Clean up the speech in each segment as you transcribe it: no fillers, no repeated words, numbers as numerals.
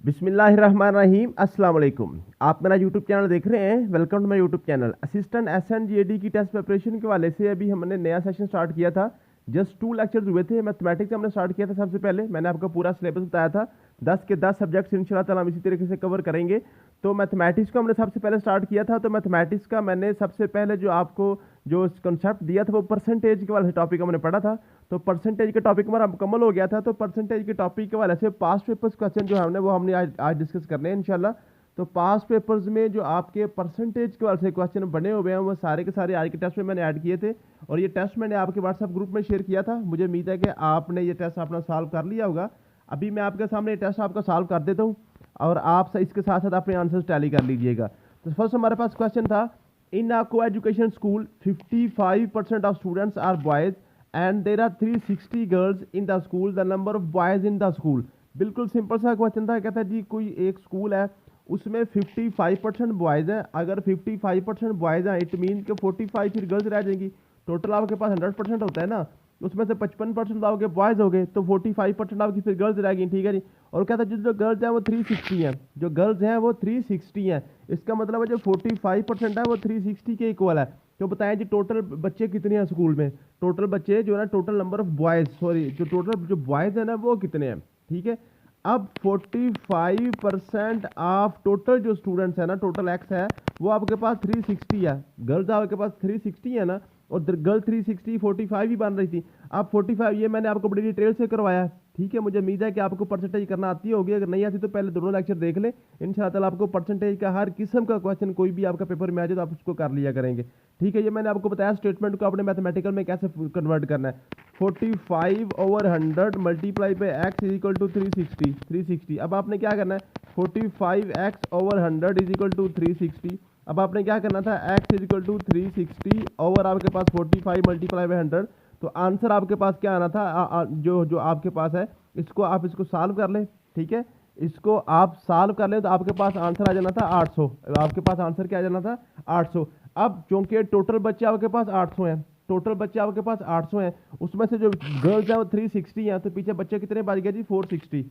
बिस्मिल्लाहिर्रहमानिर्रहीम अस्सलाम वालेकुम। आप मेरा यूट्यूब चैनल देख रहे हैं। Welcome to my YouTube channel. Assistant SNGAD की टेस्ट प्रिपरेशन के वाले से अभी हमने नया सेशन स्टार्ट किया था। जस्ट 2 लेक्चर्स हुए थे। मैथमेटिक्स हमने स्टार्ट किया था। सबसे पहले मैंने आपको पूरा सिलेबस बताया था। 10 के 10 सब्जेक्ट्स इंशाल्लाह ताला हम इसी तरीके से कवर करेंगे। तो मैथमेटिक्स को हमने सबसे पहले स्टार्ट किया था। तो मैथमेटिक्स का मैंने सबसे पहले जो आपको जो कंसेप्ट दिया था वो परसेंटेज के वाले टॉपिक हमने पढ़ा था। तो परसेंटेज के टॉपिक हमारा मुकम्मल हो गया था। तो परसेंटेज के टॉपिक के वाले से पास्ट पेपर्स क्वेश्चन जो हमने वो हमने आज डिस्कस करने हैं इंशाल्लाह। तो पास्ट पेपर्स में जो आपके परसेंटेज के वाले से क्वेश्चन बने हुए हैं वो सारे के सारे आज के टेस्ट में मैंने ऐड किए थे। और ये टेस्ट मैंने आपके व्हाट्सएप ग्रुप में शेयर किया था। मुझे उम्मीद है कि आपने ये टेस्ट अपना सॉल्व कर लिया होगा। अभी मैं आपके सामने ये टेस्ट आपका सॉल्व कर देता हूँ और आप इसके साथ साथ अपने आंसर्स टैली कर लीजिएगा। तो फर्स्ट हमारे पास क्वेश्चन था, in a coeducation school 55% of students are boys and there are 360 girls in the school, the number of boys in the school. बिल्कुल सिंपल सा क्वेश्चन था। कहता है जी कोई एक स्कूल है उसमें 55% बॉयज हैं। अगर 55% बॉयज हैं इट मीन के 45 फिर गर्ल्स रह जाएंगी। टोटल आपके पास 100% होता है ना, उसमें से 55% आपके बॉयज हो गए तो 45% आपकी फिर गर्ल्स रह गई। ठीक है जी। और कहता है जो गर्ल्स हैं वो 360 हैं। जो गर्ल्स हैं वो 360 हैं। इसका मतलब है जो 45% है वो 360 के इक्वल है। तो बताएं जी टोटल बच्चे कितने हैं स्कूल में। टोटल बच्चे जो है ना, total number of boys, sorry जो टोटल जो बॉयज है ना वो कितने हैं। ठीक है। अब 45% ऑफ टोटल जो स्टूडेंट्स है ना, टोटल एक्स है वो आपके पास 360 है। गर्ल्स आपके पास 360 है ना, और गर्ल 360 45 ही बन रही थी। अब 45 ये मैंने आपको बड़ी डिटेल से करवाया है। ठीक है। मुझे उम्मीद है कि आपको परसेंटेज करना आती होगी। अगर नहीं आती तो पहले दोनों लेक्चर देख लें। इंशाल्लाह ताला आपको परसेंटेज का हर किस्म का क्वेश्चन कोई भी आपका पेपर में आ जाए तो आप उसको कर लिया करेंगे। ठीक है। ये मैंने आपको बताया स्टेटमेंट को आपने मैथमेटिकल में कैसे कन्वर्ट करना है। 45/100 multiply by x is equal to 360। अब आपने क्या करना है, 45x/100 इज इक्वल टू 360। अब आपने क्या करना था, x is equal to 360 over आपके पास 45 मल्टीप्लाई बाई 100। तो आंसर आपके पास क्या आना था, जो जो आपके पास है इसको आप इसको सॉल्व कर लें। ठीक है। इसको आप सॉल्व कर लें तो आपके पास आंसर आ जाना था 800। आपके पास आंसर क्या आ जाना था, 800। अब चूंकि टोटल बच्चे आपके पास 800 हैं, टोटल बच्चे आपके पास 800 हैं, उसमें से जो गर्ल्स हैं वो 360 हैं, तो पीछे बच्चे कितने बच गए जी, 460,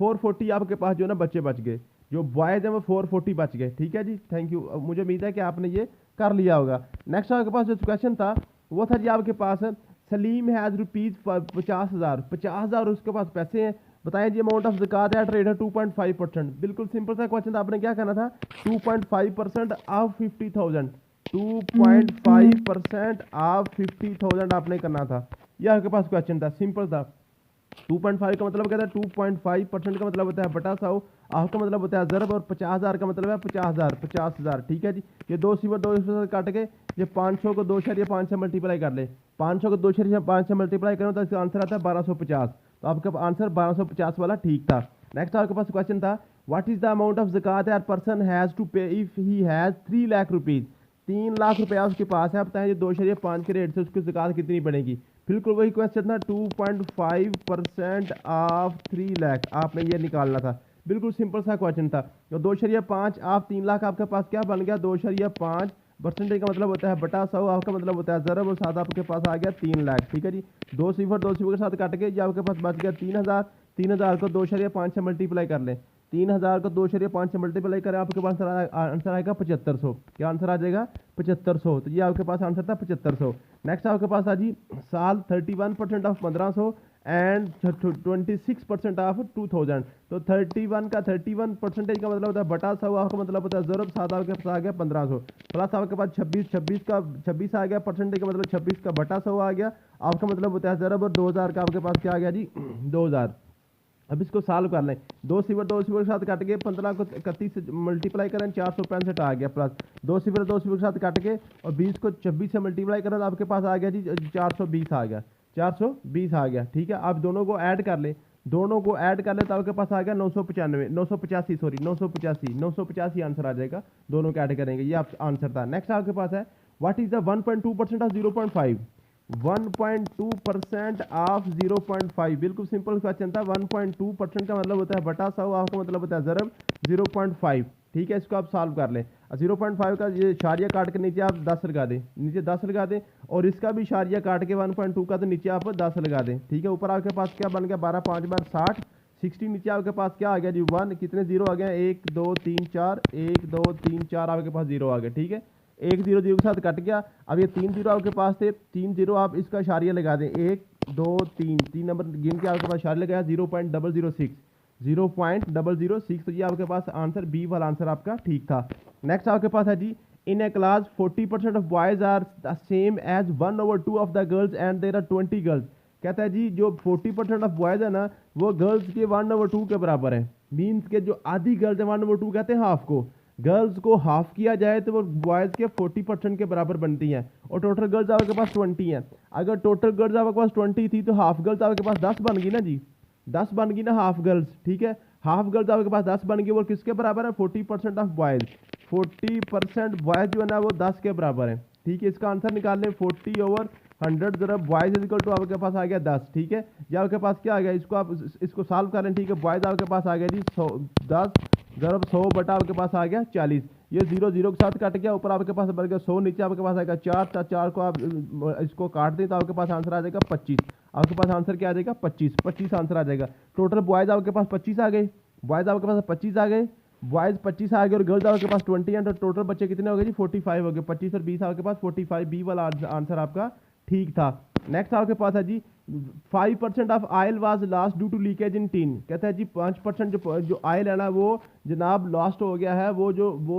440 आपके पास जो है ना बच्चे बच गए। जो बॉयज हैं वो 440 बच गए। ठीक है जी। Thank you. मुझे उम्मीद है कि आपने ये कर लिया होगा। नेक्स्ट आपके पास जो क्वेश्चन था वो था जी आपके पास सलीम हैज़ रुपीज़ 50,000 उसके पास पैसे हैं। बताएं जी अमाउंट ऑफ ज़कात एट रेट है 2.5%। बिल्कुल सिंपल सा क्वेश्चन था। आपने क्या करना था, 2.5% ऑफ 50,000, 2.5% ऑफ 50,000 आपने करना था। यह आपके पास क्वेश्चन था, सिंपल था। 2.5 का मतलब क्या था, 2.5% का मतलब होता है बटा 100, आफ का मतलब होता है ज़रब, और 50,000 का मतलब है 50,000। ठीक है जी। ये दो सिफर से काट के ये 500 को 2.5 से मल्टीप्लाई कर ले। 500 को 2.5 से मल्टीप्लाई करो तो इसका आंसर आता है 1250। तो आपका आंसर 1250 वाला ठीक था। नेक्स्ट आपके पास क्वेश्चन था, what is the amount of zakat that person has to pay if he has 3 lakh rupees. 3 lakh रुपया उसके पास है। बताएं ये 2.5 के रेट से उसकी ज़कात कितनी पड़ेगी। बिल्कुल वही क्वेश्चन था, 2.5% ऑफ 3 लाख आपने ये निकालना था। बिल्कुल सिंपल सा क्वेश्चन था। तो 2.5 ऑफ 3 लाख आपके पास क्या बन गया, 2.5 परसेंटेज का मतलब होता है बटा 100, आपका मतलब होता है ज़रब, और साथ आपके पास आ गया 3 लाख। ठीक है जी। दो सिफर के साथ काट के ये आपके पास बच गया 3,000। 3,000 को 2.5 से मल्टीप्लाई कर लें। 3,000 को 2.5 से मल्टीप्लाई करें आपके पास आंसर आएगा 7500। क्या आंसर आ जाएगा, 7500। तो ये आपके पास आंसर था 7500। नेक्स्ट आपके पास आ जी साल 31% ऑफ 1500 एंड 26% ऑफ 2000। तो 31 का 31% का मतलब होता है बटा 100, आपका मतलब होता है ज़रब, साथ आपके पास आ गया 1500, प्लस आपके पास 26 आ गया परसेंटेज का मतलब 26 का बटा 100 आ गया, आपका मतलब होता है ज़रब, और 2000 का आपके पास क्या आ गया जी 2000। अब इसको सॉल्व कर लें। दो सिफर के साथ काट के 15 को 31 से मल्टीप्लाई करें 465 आ गया, प्लस दो सिफर के साथ काट के और 20 को 26 से मल्टीप्लाई करें तो आपके पास आ गया जी 420 आ गया, 420 आ गया। ठीक है। अब दोनों को ऐड कर लें, दोनों को ऐड कर ले तो आपके पास आ गया 985 आंसर आ जाएगा। दोनों को ऐड करेंगे, ये आप आंसर था। नेक्स्ट आपके पास है, what is the 1.2% of 0.5। 1.2% of 0.5। बिल्कुल सिंपल क्वेश्चन था। 1.2% का मतलब होता है बटा 100, आपका मतलब होता है ज़रब 0.5। ठीक है, इसको आप सॉल्व कर लें। 0.5 का ये इशारिया काट के नीचे आप 10 लगा दें, नीचे 10 लगा दें, और इसका भी इशारिया काट के 1.2 का तो नीचे आप 10 लगा दें। ठीक है, ऊपर आपके पास क्या बन गया, 12 5 बार 60, 60 नीचे आपके पास क्या आ गया जी 1, कितने जीरो आ गए, 1 2 3 4, 1 2 3 4 आपके पास जीरो आ गया। ठीक है, एक जीरो जीरो के साथ कट गया। अब ये 3 जीरो आपके पास थे, 3 जीरो आप इसका इशारिया लगा दें, 1 2 3 नंबर गिन के आपके पास इशारिया लगाया 0.006, 0.006। तो ये आपके पास आंसर बी वाला आंसर आपका ठीक था। नेक्स्ट आपके पास है जी, in a class 40% of boys are the same as 1/2 of the girls and there are 20 girls. कहता है जी जो 40% ऑफ बॉयज है ना, वो गर्ल्स के 1/2 के बराबर है। मीन्स के जो आधी गर्ल्स है 1/2 कहते हैं हाफ को, गर्ल्स को हाफ किया जाए तो वो बॉयज़ के 40% के बराबर बनती हैं। और टोटल गर्ल्स आपके पास 20 हैं। अगर टोटल गर्ल्स आपके पास 20 थी तो हाफ गर्ल्स आपके पास 10 बन गई ना जी, 10 बन गई ना हाफ गर्ल्स। ठीक है, हाफ गर्ल्स आपके पास 10 बन गई, वो किसके बराबर है, 40% ऑफ बॉयज़। 40% बॉयज़ जो है ना वो 10 के बराबर है। ठीक है, इसका आंसर निकाल लें, 40/100 जरा बॉयज़ इज इक्वल टू आपके पास आ गया 10। ठीक है, ये आपके पास क्या आ गया, इसको आप इसको सॉल्व कर लें। ठीक है, बॉयज़ आपके पास आ गया जी 10 ज़रब 100 बटा आपके पास आ गया 40। ये 0 0 के साथ कट गया, ऊपर आपके पास बढ़ गया 100, नीचे आपके पास आएगा 4, 4 को आप इसको काट दें तो आपके पास आंसर आ जाएगा 25। आपके पास आंसर क्या आ जाएगा, 25 आंसर आ जाएगा। टोटल बॉयज़ आपके पास 25 आ गए, बॉयज़ आपके पास 25 आ गए, बॉयज़ 25 आ गए, और गर्ल्स आपके पास 20 हैं। तो टोटल बच्चे कितने हो गए जी, 45 हो गए। 25 और 20 आपके पास 45, बी वाला आंसर आपका ठीक था। नेक्स्ट आपके पास है जी, 5% of oil was lost due to leakage in tin. कहता है जी 5% जो ऑयल है ना वो जनाब लॉस्ट हो गया है, वो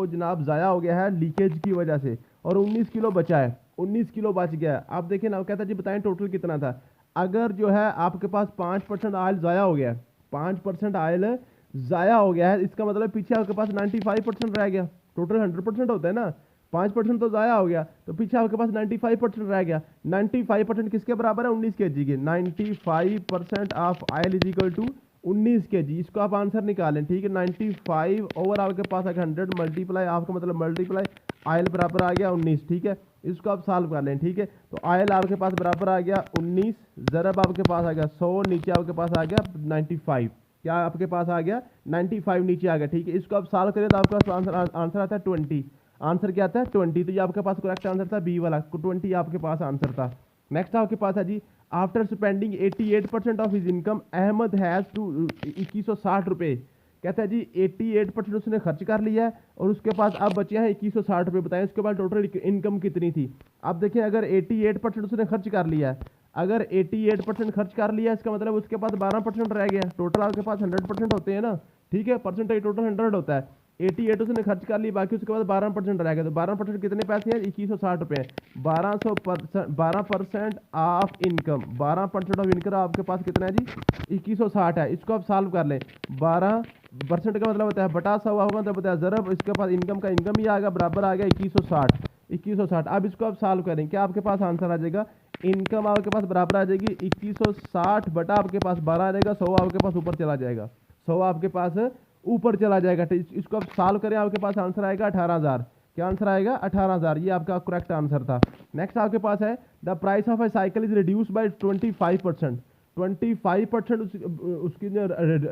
जनाब ज़ाया हो गया है लीकेज की वजह से, और 19 किलो बचा है, 19 किलो बच गया है। आप देखें ना, कहता है जी बताएं टोटल कितना था। अगर जो है आपके पास 5% ऑयल ज़ाया हो गया है, 5% ऑयल ज़ाया हो गया है, इसका मतलब पीछे आपके पास 95% रह गया। टोटल 100% होता है ना, 5% तो ज़ाया हो गया, तो पीछे आपके पास 95% रह गया। 95% किसके बराबर है, 19 kg के। 95% of oil is equal to 19 kg। इसको आप आंसर निकालें। ठीक है, 95 ओवर आपके पास आ गया 100 मल्टीप्लाई, आपका मतलब मल्टीप्लाई ऑयल बराबर आ गया 19। ठीक है, इसको आप सॉल्व कर लें। ठीक है, तो ऑयल आपके पास बराबर आ गया 19, ज़रब आपके पास आ गया 100, नीचे आपके पास आ गया 95। क्या आपके पास आ गया 95 नीचे आ गया। ठीक है, इसको आप सॉल्व करें तो आपके पास आंसर आता है 20। आंसर क्या आता है 20। तो ये आपके पास करेक्ट आंसर था बी वाला, 20 आपके पास आंसर था। नेक्स्ट आपके पास है जी, after spending 88% of his income Ahmad has to 2160 रुपये। कहता है जी 88% उसने खर्च कर लिया है, और उसके पास अब बचे हैं 2160 रुपये। बताएं उसके बाद टोटल इनकम कितनी थी। अब देखें, अगर 88% उसने खर्च कर लिया है, अगर 88% खर्च कर लिया, इसका मतलब उसके पास 12% रह गया। टोटल आपके पास 100% होते हैं ना। ठीक है, परसेंटेज टोटल 100 होता है। 88 उसने खर्च कर ली, बाकी उसके बाद 12% रह गया। तो 12% कितने पैसे हैं, 2160 रुपये। 12% ऑफ इनकम, 12% ऑफ इनकम आपके पास कितना है जी, 2160 है। इसको आप सॉल्व कर लें। 12% का मतलब होता है बटा 100 होगा तो बताया ज़रब इसके पास इनकम का इनकम ही आ गया, बराबर आ गया 2160। अब इसको आप सॉल्व करें, क्या आपके पास आंसर आ जाएगा, इनकम आपके पास बराबर आ जाएगी 2160 बटा आपके पास 12 आ जाएगा, 100 आपके पास ऊपर चला जाएगा, 100 आपके पास ऊपर चला जाएगा। इसको आप सॉल्व करें, आपके पास आंसर आएगा 18,000। क्या आंसर आएगा, 18,000। ये आपका करेक्ट आंसर था। नेक्स्ट आपके पास है, the price of A cycle is reduce by 25%। 25% उसकी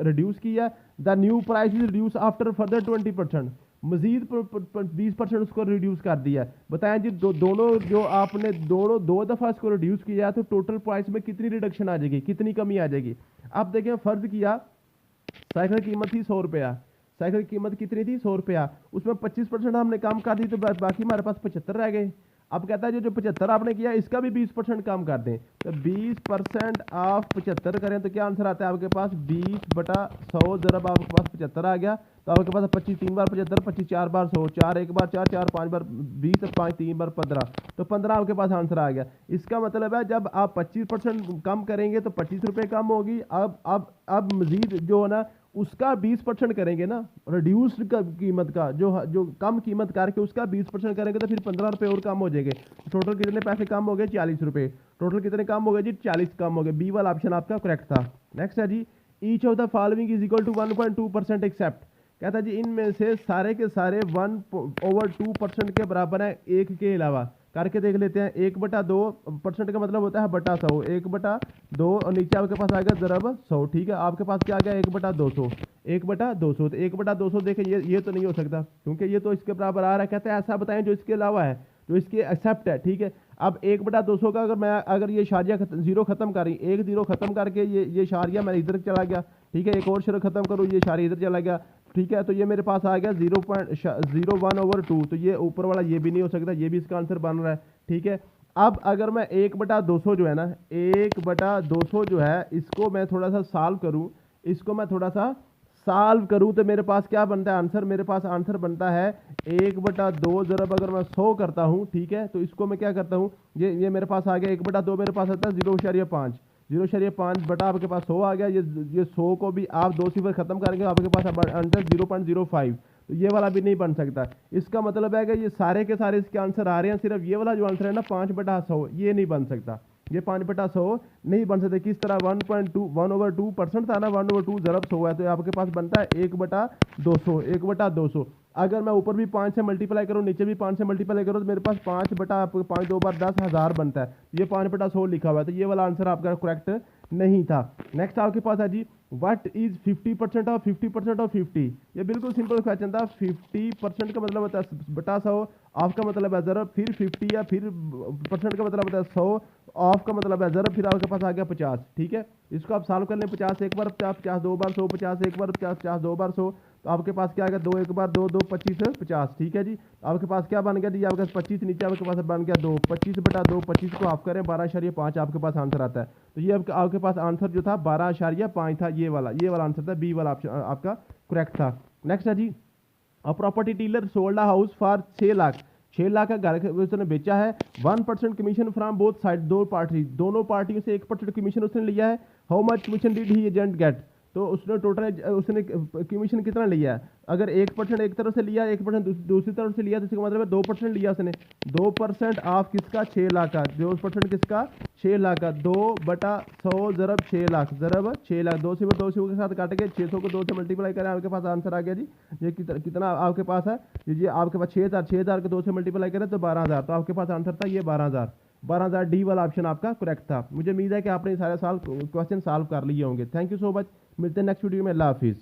रिड्यूस किया। The new price is reduce after further 20%। मजीद 20% उसको रिड्यूस कर दिया। बताएं जी दोनों जो आपने दो दफ़ा इसको रिड्यूस किया तो टोटल प्राइस में कितनी रिडक्शन आ जाएगी, कितनी कमी आ जाएगी। अब देखें, फ़र्ज किया साइकिल की कीमत थी 100 रुपया, साइकिल की कीमत कितनी थी 100 रुपया, उसमें 25% हमने कम कर दी तो बाकी हमारे पास 75 रह गए। अब कहता है जो 75 आपने किया इसका भी 20% कम कर दें, तो 20% ऑफ 75 करें तो क्या आंसर आता है आपके पास 20/100 ज़रब आपके पास 75 आ गया। तो आपके पास 25 3 बार 75, 25 4 बार 100, 4 1 बार 4, 4 5 बार 20, 5 3 बार 15, तो 15 आपके पास आंसर आ गया। इसका मतलब है जब आप 25% कम करेंगे तो 25 रुपये कम होगी। अब मजीद जो है ना उसका 20% करेंगे ना, रिड्यूस्ड कीमत का जो कम कीमत करके उसका 20% करेंगे तो फिर 15 रुपये और कम हो जाएंगे। टोटल कितने पैसे कम हो गए, 40 रुपये। टोटल कितने कम हो गए जी, 40 कम हो गए। बी वाला ऑप्शन आपका करेक्ट था। नेक्स्ट है जी, each of the following is equal to 1.2% except. कहता है जी इनमें से सारे के सारे 1/2% के बराबर है एक के अलावा। करके देख लेते हैं। 1/2% का मतलब होता है बटा 100, 1/2 और नीचे आपके पास आ गया ज़रब 100। ठीक है, आपके पास क्या आ गया 1/200, 1/200। तो 1/200 देखें ये तो नहीं हो सकता क्योंकि ये तो इसके बराबर आ रहा है। कहते हैं ऐसा बताएं जो इसके अलावा है, जो इसके एक्सेप्ट है। ठीक है, अब 1/200 का अगर ये इशारिया जीरो खत्म कर रही, एक जीरो खत्म करके ये इशारिया मैं इधर चला गया। ठीक है, एक और शर्त खत्म करूँ, ये इशारिया इधर चला गया। ठीक है, तो ये मेरे पास आ गया 0.01/2। तो ये ऊपर वाला ये भी नहीं हो सकता, ये भी इसका आंसर बन रहा है। ठीक है, अब अगर मैं 1/200 जो है ना, 1/200 जो है इसको मैं थोड़ा सा सॉल्व करूँ, इसको मैं थोड़ा सा सॉल्व करूँ तो मेरे पास क्या बनता है आंसर, मेरे पास आंसर बनता है 1/2 ज़रब अगर मैं 100 करता हूँ। ठीक है, तो इसको मैं क्या करता हूँ, ये मेरे पास आ गया 1/2 मेरे पास आता है 0.5, 0.5 बटा आपके पास 100 आ गया। ये 100 को भी आप 2 सिफर खत्म करेंगे आपके पास आंसर 0.05। तो ये वाला भी नहीं बन सकता। इसका मतलब है कि ये सारे के सारे इसके आंसर आ रहे हैं, सिर्फ ये वाला जो आंसर है ना 5/100 ये नहीं बन सकता, ये 5/100 नहीं बन सकते। किस तरह 1/2% था ना, 1/2 ज़रब 100 है, तो आपके पास बनता है 1/200, 1/200। अगर मैं ऊपर भी 5 से मल्टीप्लाई करूँ, नीचे भी 5 से मल्टीप्लाई करूँ, तो मेरे पास 5/5 2 बार 10,000 बनता है। ये 5/100 लिखा हुआ है, तो ये वाला आंसर आपका करेक्ट नहीं था। नेक्स्ट आपके पास है जी, व्हाट इज 50% ऑफ 50% ऑफ 50। ये बिल्कुल सिंपल क्वेश्चन था। 50% का मतलब होता है बटा 100, ऑफ का मतलब है ज़रब, फिर 50 या फिर परसेंट का मतलब होता है 100, ऑफ का मतलब है ज़रब, फिर आपके पास आ गया 50। ठीक है, इसको आप सॉल्व कर लें। 50 एक बार 50, 50 दो बार 100, 50 एक बार 50, 50 दो बार 100, तो आपके पास क्या आ गया 2 एक बार 2, 2 25 50। ठीक है जी, आपके पास क्या बन गया जी, आपके पास 25 नीचे आपके पास बन गया 2, 25/2, 25 को आप करें 12.5 आपके पास आंसर आता है। तो ये आपके पास आंसर जो था 12.5 था, ये वाला आंसर था, बी वाला ऑप्शन आपका करेक्ट था। नेक्स्ट है जी, a property dealer sold a house for 6 lakh, 6 lakh का घर उसने बेचा है। 1% कमीशन फ्रॉम बोथ साइड, दो पार्टी, दोनों पार्टियों से 1% कमीशन उसने लिया है। How much commission did he agent get, तो उसने टोटल उसने कमीशन कितना लिया है। अगर 1% एक तरफ से लिया, 1% दूसरी तरफ से लिया, तो इसका मतलब है 2% लिया उसने। 2% ऑफ किसका 6 लाख का, 2% किसका 6 लाख का, 2/100 ज़रब 6 लाख, ज़रब 6 लाख, 2 से 2 के साथ काट के 600 को 2 से मल्टीप्लाई करें, आपके पास आंसर आ गया जी। ये कितना आपके पास है, ये आपके पास 6,000, 6,000 को 2 से मल्टीप्लाई करें तो 12,000, तो आपके पास आंसर था ये 12,000। 12,000 डी वाला ऑप्शन आपका करेक्ट था। मुझे उम्मीद है कि आपने सारे साल क्वेश्चन सॉल्व कर लिए होंगे। थैंक यू सो मच, मिलते हैं नेक्स्ट वीडियो में। अल्लाह हाफिज़।